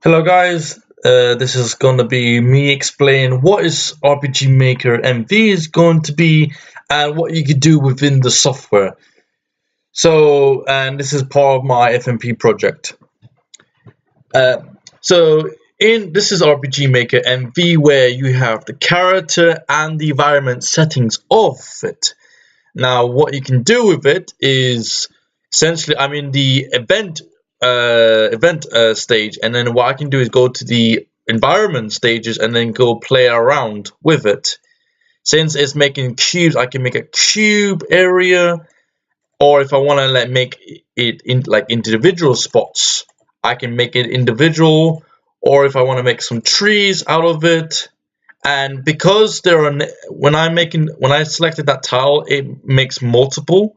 Hello guys, this is going to be me explain what is RPG Maker MV is going to be and what you can do within the software. And this is part of my FMP project. Uh, so in this is RPG Maker MV where you have the character and the environment settings of it. Now what you can do with it is essentially I'm in the event stage, and then what I can do is go to the environment stages and then go play around with it. Since it's making cubes, I can make a cube area, or if I want to make it in like individual spots, I can make it individual, or if I want to make some trees out of it. And because there are when I selected that tile, it makes multiple,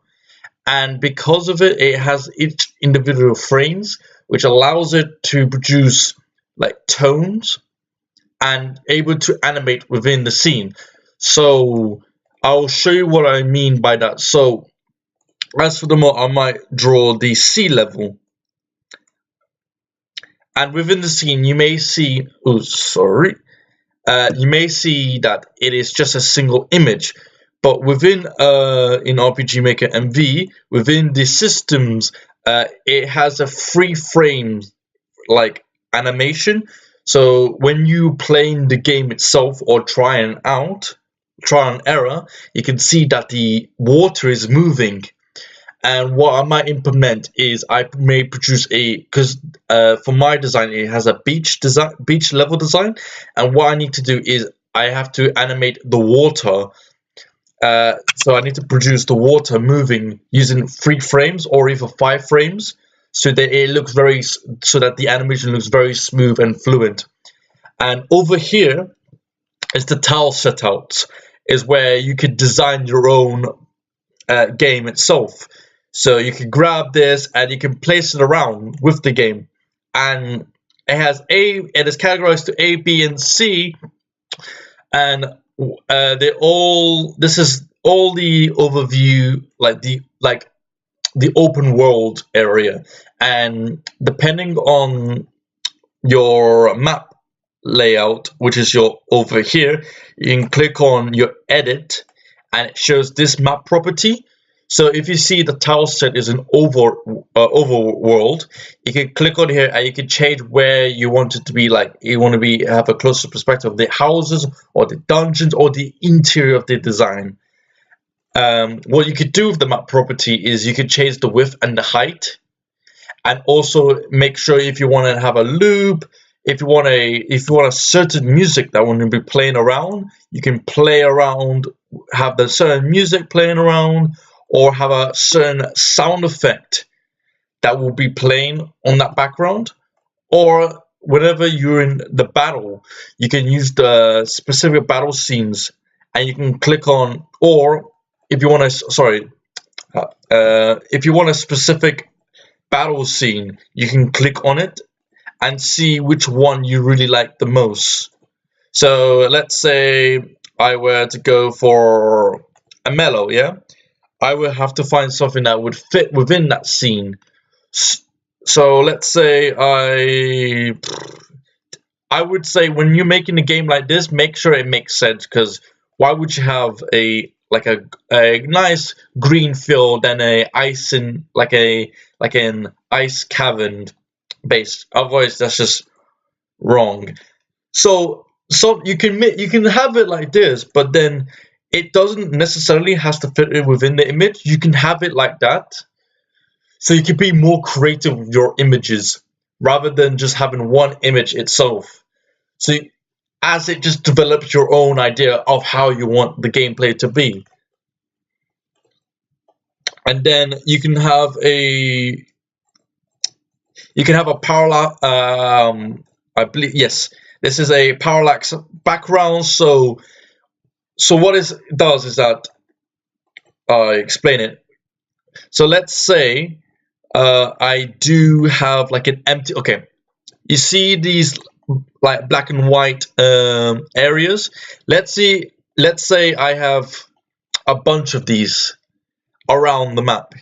and because of it, it has each individual frames, which allows it to produce like tones and able to animate within the scene. So I'll show you what I mean by that. So as for the mod, I might draw the sea level, and within the scene you may see, you may see that it is just a single image. But within in RPG Maker MV, within the systems, it has a free frame like animation. So when you playing the game itself or trial and error, you can see that the water is moving. And what I might implement is I may produce because for my design it has a beach level design, and what I need to do is I have to animate the water. So I need to produce the water moving using 3 frames or even 5 frames, so that the animation looks very smooth and fluent. And over here is the tile setouts, is where you could design your own game itself. So you can grab this and you can place it around with the game, and it is categorized to A, B, and C, and this is all the overview, the open world area, and depending on your map layout, which is your over here, you can click on your edit and it shows this map property. So if you see the tile set is an overworld, you can click on here and you can change where you want it to be. Like you want to have a closer perspective of the houses or the dungeons or the interior of the design. What you could do with the map property is you could change the width and the height, and also make sure if you want to have a loop, if you want a certain music that want to be playing around, you can play around, have the certain music playing around, or have a certain sound effect that will be playing on that background. Or whenever you're in the battle, you can use the specific battle scenes, and you can click on, or if you want if you want a specific battle scene, you can click on it and see which one you really like the most. So let's say I were to go for a mellow, yeah? I would have to find something that would fit within that scene. So let's say I would say when you're making a game like this, make sure it makes sense, because why would you have a nice green field and a ice in like an ice cavern base? Otherwise, that's just wrong. So you can have it like this, but then it doesn't necessarily has to fit in within the image. You can have it like that, so you can be more creative with your images rather than just having one image itself. So as it just develops your own idea of how you want the gameplay to be, and then you can have a parallax. I believe, yes, this is a parallax background. So what it does is that I explain it. So let's say I do have like an empty. Okay, you see these like black and white areas. Let's say I have a bunch of these around the map,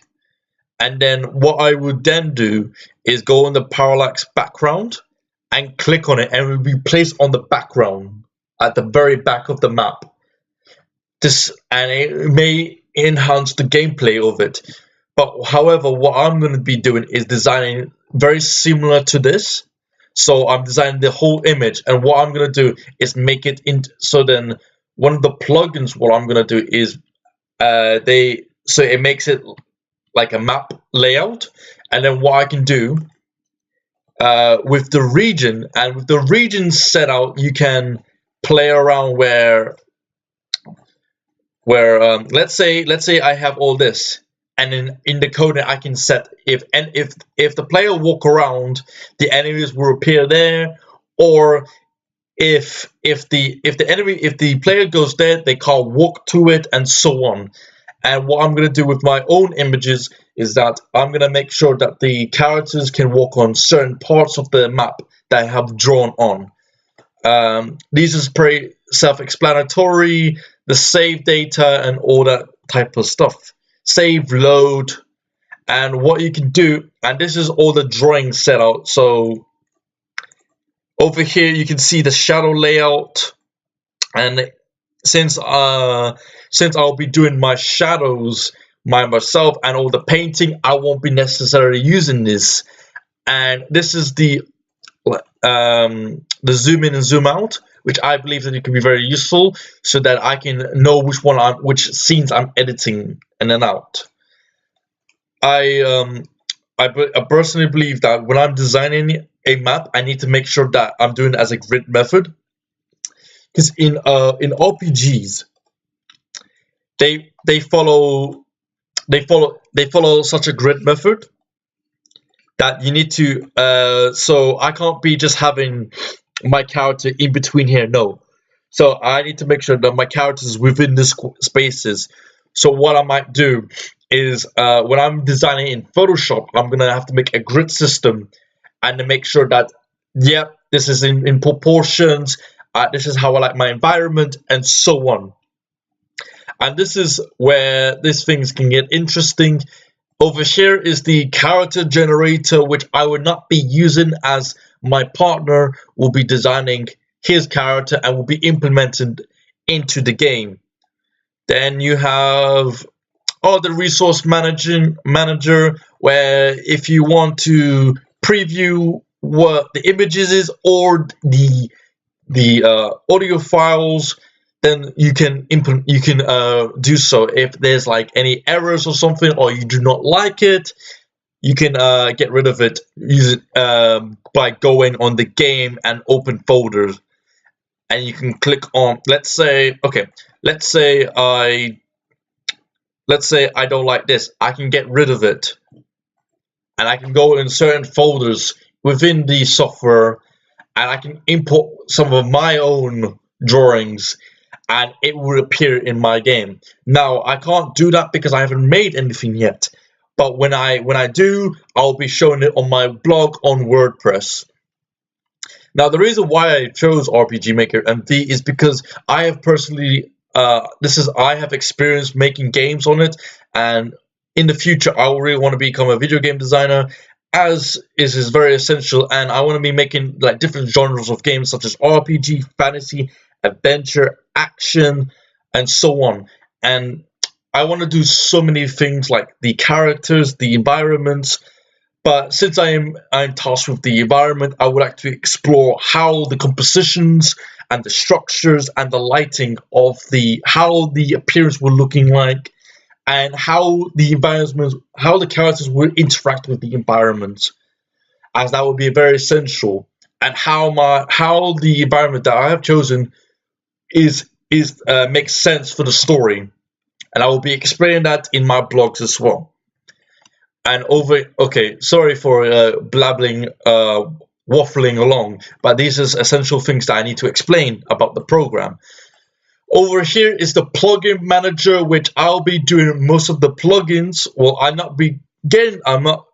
and then what I would then do is go in the parallax background and click on it, and it will be placed on the background at the very back of the map. And it may enhance the gameplay of it. But however, what I'm going to be doing is designing very similar to this. So I'm designing the whole image, and what I'm going to do is make it into. So then one of the plugins, what I'm going to do is so it makes it like a map layout, and then what I can do with the region, and with the region set out, you can play around where let's say I have all this, and in the code I can set if the player walk around, the enemies will appear there, or if the player goes there, they can't walk to it, and so on. And what I'm going to do with my own images is that I'm going to make sure that the characters can walk on certain parts of the map that I have drawn on. These is pretty self-explanatory. The save data and all that type of stuff. Save, load, and what you can do. And this is all the drawing set out. So over here you can see the shadow layout, and since I'll be doing my shadows myself and all the painting, I won't be necessarily using this. And this is the zoom in and zoom out, which I believe that it can be very useful, so that I can know which scenes I'm editing in and out. I personally believe that when I'm designing a map, I need to make sure that I'm doing it as a grid method, because in RPGs they follow such a grid method that you need to. So I can't be just having my character in between here. No, so I need to make sure that my character is within the spaces. So what I might do is when I'm designing in Photoshop, I'm gonna have to make a grid system and to make sure that this is in proportions. This is how I like my environment, and so on. And this is where these things can get interesting. Over here is the character generator, which I would not be using, as my partner will be designing his character and will be implemented into the game. Then you have the resource manager, where if you want to preview what the images is or the audio files, then you can do so. If there's like any errors or something, or you do not like it, you can get rid of it by going on the game and open folders, and you can click on. Let's say I don't like this. I can get rid of it, and I can go in certain folders within the software, and I can import some of my own drawings, and it will appear in my game. Now I can't do that because I haven't made anything yet, but when I do, I'll be showing it on my blog on WordPress. Now the reason why I chose RPG Maker MV is because I have personally I have experience making games on it, and in the future I really want to become a video game designer, as is very essential, and I want to be making like different genres of games such as RPG, fantasy, adventure, action, and so on. And I want to do so many things, like the characters, the environments. But since I'm tasked with the environment, I would like to explore how the compositions and the structures and the lighting of how the appearance will looking like, and how the characters will interact with the environment, as that would be very essential. And how the environment that I have chosen makes sense for the story, and I will be explaining that in my blogs as well. And sorry for blabbling, waffling along, but these are essential things that I need to explain about the program. Over here is the plugin manager, which I'll be doing most of the plugins. Well, I'm not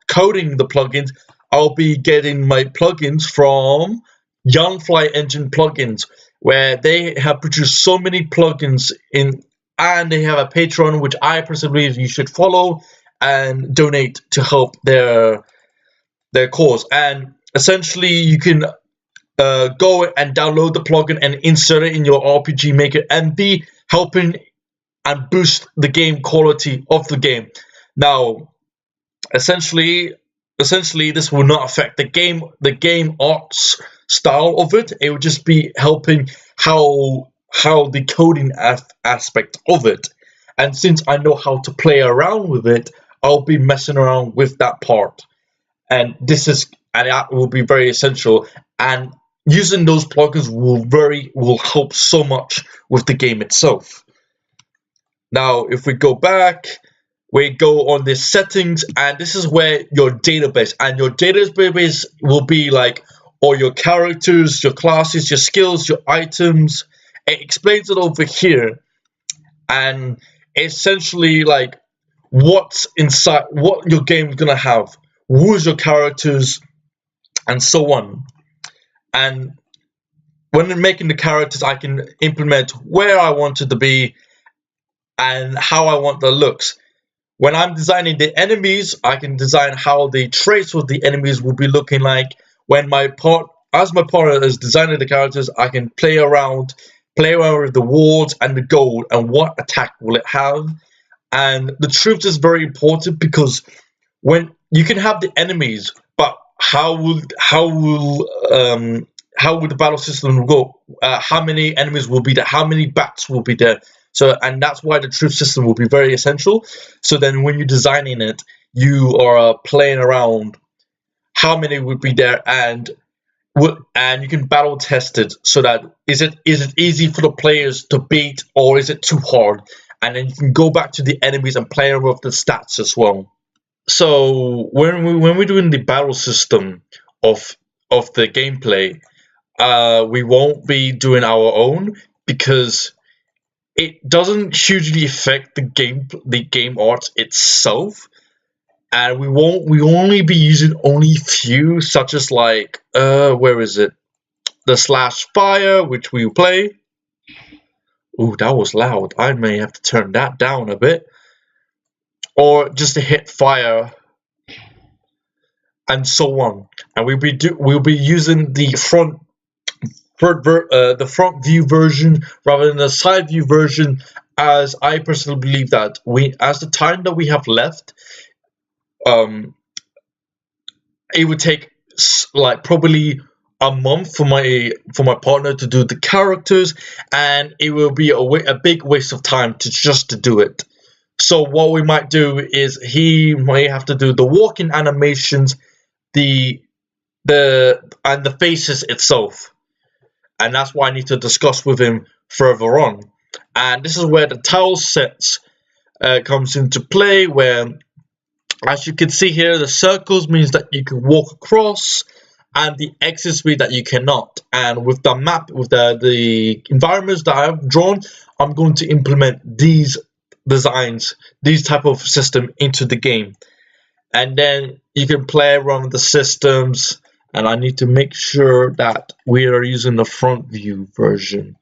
coding the plugins. I'll be getting my plugins from Youngfly Engine Plugins, where they have produced so many plugins and they have a Patreon, which I personally believe you should follow and donate to help their cause. And essentially, you can go and download the plugin and insert it in your RPG Maker, and B, helping and boost the game quality of the game. Now, essentially, this will not affect the game arts style of it. It would just be helping how the coding aspect of it. And since I know how to play around with it, I'll be messing around with that part. And that will be very essential. And using those plugins will help so much with the game itself. Now, if we go back, we go on the settings, and this is where your database will be like all your characters, your classes, your skills, your items. It explains it over here, and essentially like what's inside, what your game's gonna have, who's your characters, and so on. And when making the characters, I can implement where I want it to be and how I want the looks. When I'm designing the enemies, I can design how the traits of the enemies will be looking like. When as my partner is designing the characters, I can play around with the wards and the gold and what attack will it have. And the troops is very important because when you can have the enemies, but how will the battle system go? How many enemies will be there? How many bats will be there? So, and that's why the troop system will be very essential. So then when you're designing it, you are playing around how many would be there, and you can battle test it so that is it easy for the players to beat, or is it too hard? And then you can go back to the enemies and play around with the stats as well. So when we're doing the battle system of the gameplay, we won't be doing our own because it doesn't hugely affect the game art itself, and we only be using only few, such as like where is it, the slash fire, which we play. Ooh, that was loud. I may have to turn that down a bit, or just to hit fire, and so on. And we'll be using the front view version rather than the side view version, as I personally believe that as the time that we have left, it would take like probably a month for my partner to do the characters, and it will be a big waste of time to do it. So what we might do is he may have to do the walking animations, and the faces itself. And that's why I need to discuss with him further on. And this is where the tile sets comes into play, where, as you can see here, the circles means that you can walk across, and the X's mean that you cannot. And with the map, with the environments that I've drawn, I'm going to implement these designs, these type of system into the game. And then you can play around with the systems. And I need to make sure that we are using the front view version.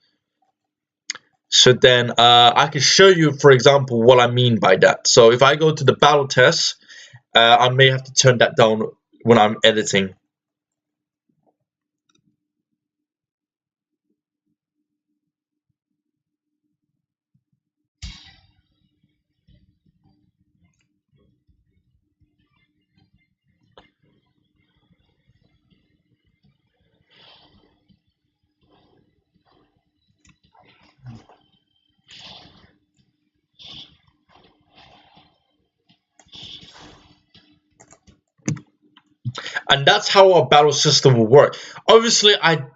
So then I can show you, for example, what I mean by that. So if I go to the battle test, I may have to turn that down when I'm editing. And that's how our battle system will work. Obviously, I'm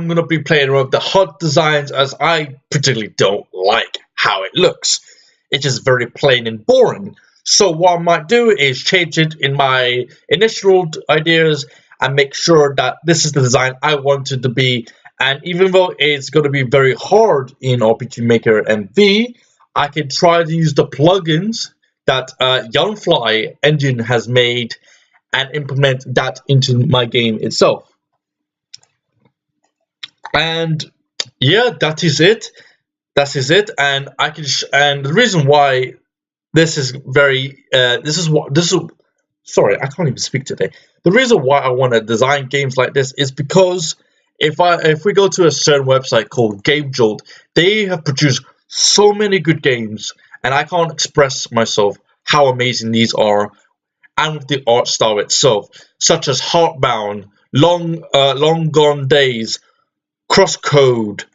gonna be playing around with the HUD designs, as I particularly don't like how it looks. It's just very plain and boring. So what I might do is change it in my initial ideas and make sure that this is the design I want it to be. And even though it's going to be very hard in RPG Maker and V, I can try to use the plugins that Youngfly Engine has made and implement that into my game itself. And yeah, that is it. And I can and the reason why this is very sorry, I can't even speak today. The reason why I want to design games like this is because if we go to a certain website called Game Jolt, they have produced so many good games, and I can't express myself how amazing these are, and with the art style itself, such as Heartbound, Long Gone Days, Crosscode,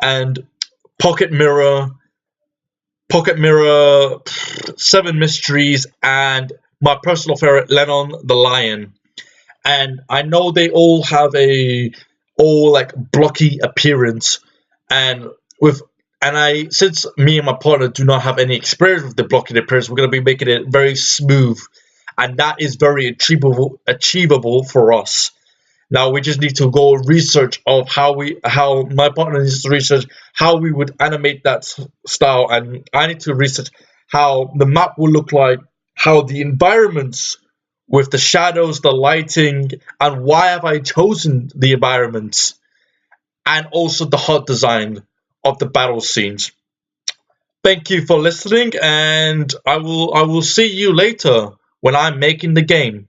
and Pocket Mirror, Pocket Mirror, Seven Mysteries, and my personal favorite, Lennon the Lion. And I know they all have a all like blocky appearance, and with and I since me and my partner do not have any experience with the blocky appearance, we're gonna be making it very smooth, and that is very achievable for us. Now we just need to go research of how my partner needs to research how we would animate that style, and I need to research how the map will look like, how the environments with the shadows, the lighting, and why have I chosen the environments, and also the HUD design of the battle scenes. Thank you for listening, and I will see you later when I'm making the game.